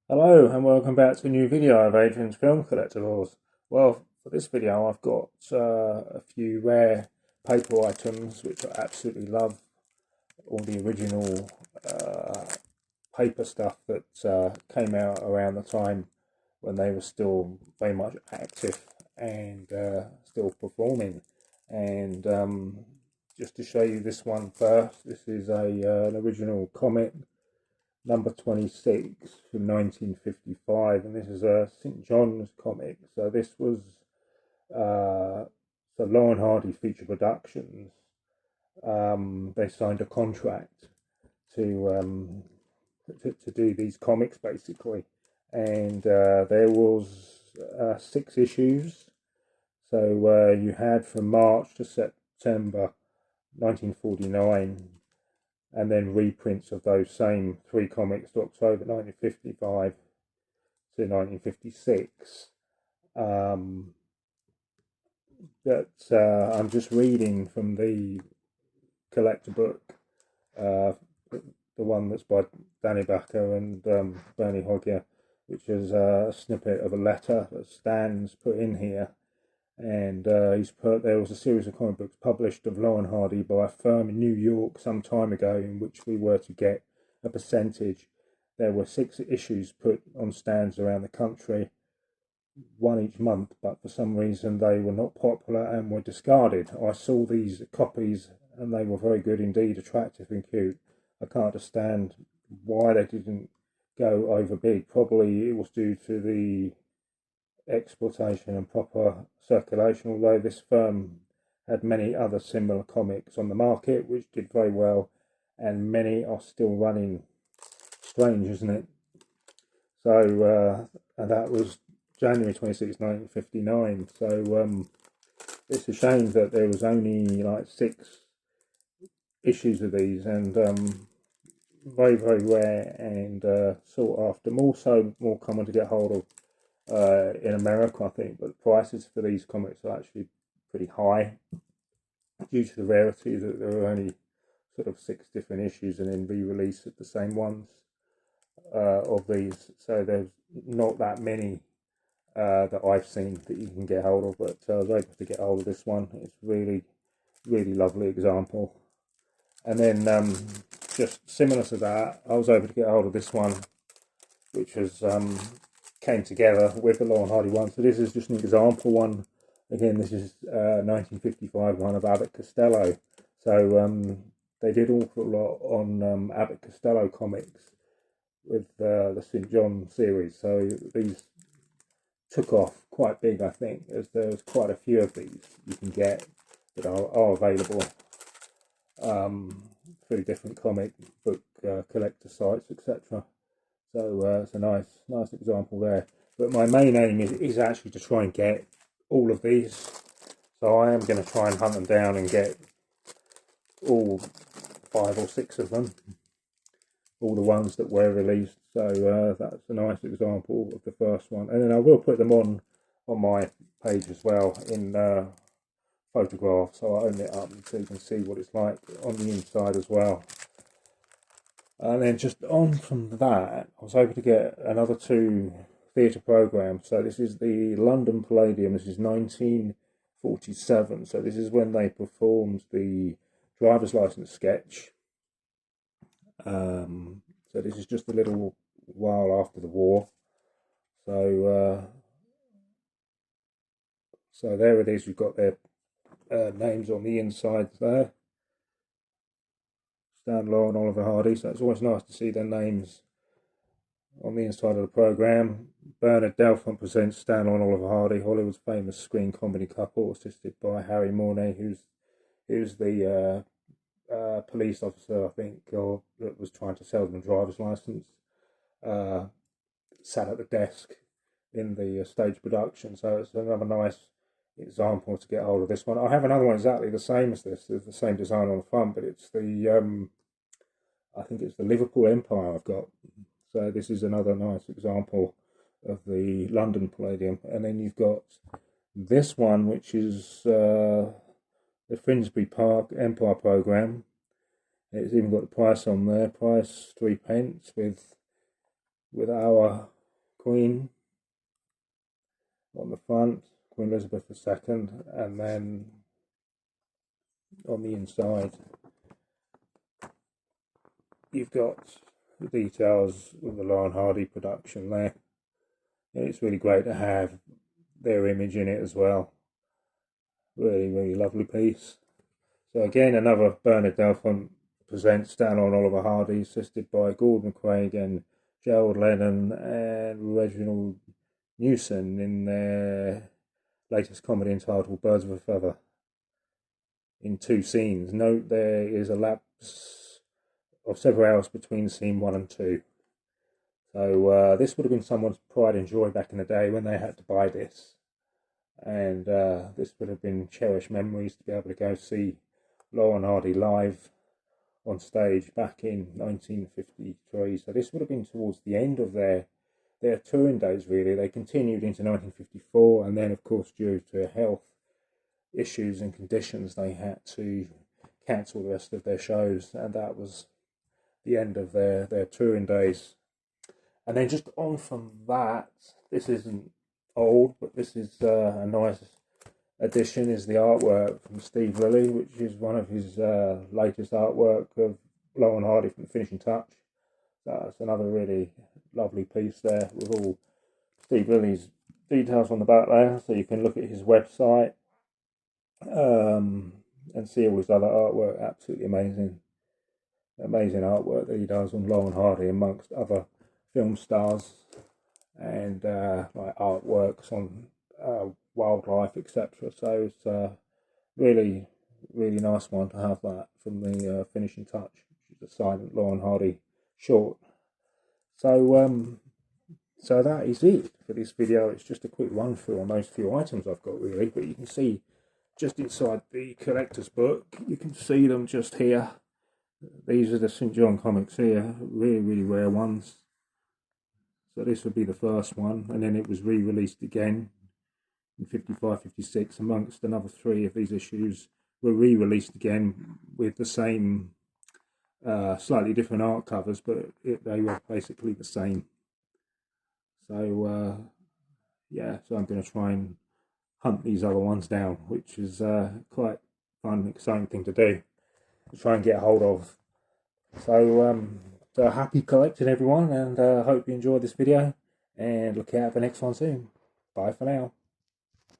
Hello and welcome back to a new video of Adrian's Film Collectibles. Well, for this video I've got a few rare paper items which I absolutely love. All the original paper stuff that came out around the time when they were still very much active and still performing. And just to show you this one first, this is an original comic number 26 from 1955, and this is a St. John's comic. So this was the Laurel and Hardy feature productions. They signed a contract to, to do these comics basically, and there was 6 issues. So you had from March to September 1949, and then reprints of those same 3 comics to October 1955 to 1956. I'm just reading from the collector book, the one that's by Danny Backer and Bernie Hogger, which is a snippet of a letter that Stan's put in here. And he's put, there was a series of comic books published of Laurel and Hardy by a firm in New York some time ago, in which we were to get a percentage. There were 6 issues put on stands around the country, one each month, but for some reason they were not popular and were discarded. I saw these copies and they were very good indeed, attractive and cute. I can't understand why they didn't go over big. Probably it was due to the exploitation and proper circulation, although this firm had many other similar comics on the market which did very well, and many are still running. Strange, isn't it? So and that was January 26, 1959. So it's a shame that there was only like 6 issues of these, and very, very rare and sought after. More common to get hold of in America, I think, but the prices for these comics are actually pretty high due to the rarity that there are only sort of 6 different issues and then re-release of the same ones of these. So there's not that many that I've seen that you can get hold of, but I was able to get hold of this one. It's really, really lovely example. And then just similar to that, I was able to get hold of this one, which was came together with the Laurel and Hardy one. So this is just an example one. Again, this is 1955 one of Abbott Costello. So they did an awful lot on Abbott Costello comics with the St. John series. So these took off quite big, I think, as there's quite a few of these you can get that are available through different comic book collector sites, etc. So it's a nice example there. But my main aim is actually to try and get all of these. So I am going to try and hunt them down and get all 5 or 6 of them. All the ones that were released. So that's a nice example of the first one. And then I will put them on my page as well in photographs. So I'll open it up so you can see what it's like on the inside as well. And then just on from that, I was able to get another 2 theatre programmes. So this is the London Palladium. This is 1947. So this is when they performed the driver's license sketch. So this is just a little while after the war. So so there it is. You've got their names on the inside there. Stan Laurel and Oliver Hardy. So it's always nice to see their names on the inside of the programme. Bernard Delphant presents Stan Laurel and Oliver Hardy, Hollywood's famous screen comedy couple, assisted by Harry Mornay, who's the police officer, I think, or that was trying to sell them a driver's license. Sat at the desk in the stage production. So it's another nice example to get hold of this one. I have another one exactly the same as this. There's the same design on the front, but it's the I think it's the Liverpool Empire I've got. So this is another nice example of the London Palladium. And then you've got this one, which is the Finsbury Park Empire programme. It's even got the price on there. Price 3 pence with our Queen on the front, Queen Elizabeth II, and then on the inside you've got the details of the Laurel and Hardy production there. And it's really great to have their image in it as well. Really, really lovely piece. So again, another Bernard Delphont presents Down on Oliver Hardy, assisted by Gordon Craig and Gerald Lennon and Reginald Newson in their latest comedy entitled Birds of a Feather, in 2 scenes. Note there is a lapse of several hours between scene 1 and 2. So this would have been someone's pride and joy back in the day when they had to buy this. And this would have been cherished memories to be able to go see Laurel and Hardy live on stage back in 1953. So this would have been towards the end of their touring days, really. They continued into 1954, and then, of course, due to health issues and conditions, they had to cancel the rest of their shows, and that was the end of their touring days. And then just on from that, this isn't old, but this is a nice addition, is the artwork from Steve Lilly, which is one of his latest artwork of Laurel and Hardy from the Finishing Touch. That's another really lovely piece there with all Steve Lilly's details on the back there, so you can look at his website and see all his other artwork. Absolutely amazing artwork that he does on Laurel and Hardy, amongst other film stars, and like artworks on wildlife, etc. So it's a really, really nice one to have that from the Finishing Touch, which is a silent Laurel and Hardy short. So so that is it for this video. It's just a quick run through on those few items I've got, really, but you can see just inside the collector's book, you can see them just here. These are the St. John comics here, really, really rare ones. So this would be the first one, and then it was re-released again in 55, 56, amongst another 3 of these issues were re-released again with the same, slightly different art covers, but they were basically the same. So yeah, so I'm going to try and hunt these other ones down, which is quite fun and exciting thing to do, to try and get hold of. So happy collecting, everyone, and hope you enjoyed this video, and look out for the next one soon. Bye for now.